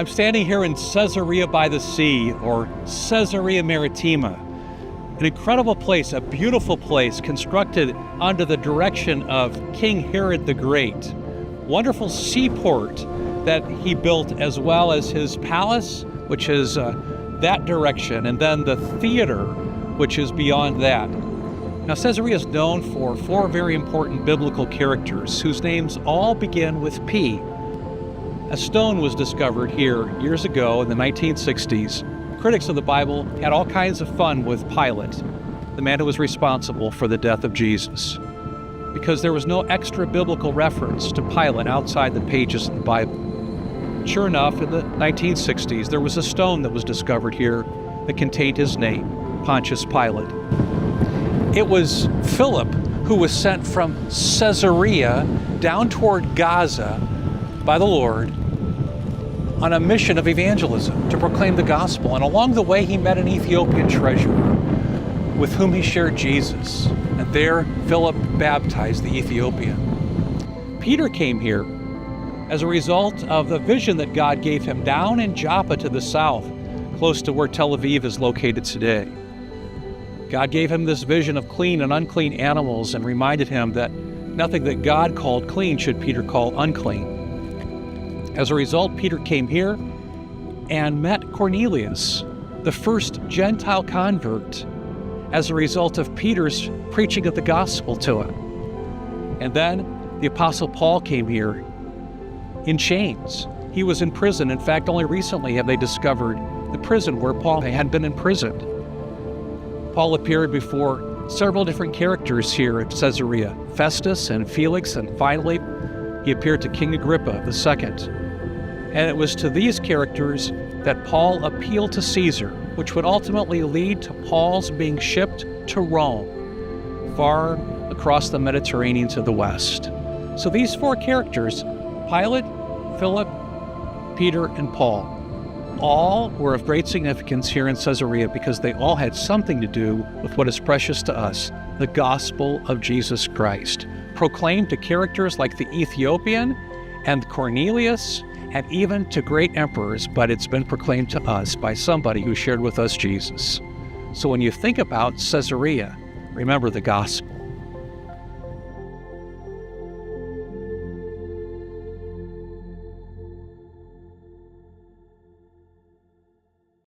I'm standing here in Caesarea by the sea, or Caesarea Maritima, an incredible place, a beautiful place constructed under the direction of King Herod the Great. Wonderful seaport that he built, as well as his palace, which is that direction, and then the theater, which is beyond that. Now, Caesarea is known for 4 very important biblical characters whose names all begin with P. A stone was discovered here years ago in the 1960s. Critics of the Bible had all kinds of fun with Pilate, the man who was responsible for the death of Jesus, because there was no extra biblical reference to Pilate outside the pages of the Bible. Sure enough, in the 1960s, there was a stone that was discovered here that contained his name, Pontius Pilate. It was Philip who was sent from Caesarea down toward Gaza by the Lord on a mission of evangelism to proclaim the gospel. And along the way, he met an Ethiopian treasurer with whom he shared Jesus. And there, Philip baptized the Ethiopian. Peter came here as a result of the vision that God gave him down in Joppa to the south, close to where Tel Aviv is located today. God gave him this vision of clean and unclean animals and reminded him that nothing that God called clean should Peter call unclean. As a result, Peter came here and met Cornelius, the first Gentile convert, as a result of Peter's preaching of the gospel to him. And then the Apostle Paul came here in chains. He was in prison. In fact, only recently have they discovered the prison where Paul had been imprisoned. Paul appeared before several different characters here at Caesarea, Festus and Felix, and finally he appeared to King Agrippa II. And it was to these characters that Paul appealed to Caesar, which would ultimately lead to Paul's being shipped to Rome, far across the Mediterranean to the west. So these 4 characters, Pilate, Philip, Peter, and Paul, all were of great significance here in Caesarea because they all had something to do with what is precious to us, the gospel of Jesus Christ, proclaimed to characters like the Ethiopian and Cornelius, and even to great emperors, but it's been proclaimed to us by somebody who shared with us Jesus. So when you think about Caesarea, remember the gospel.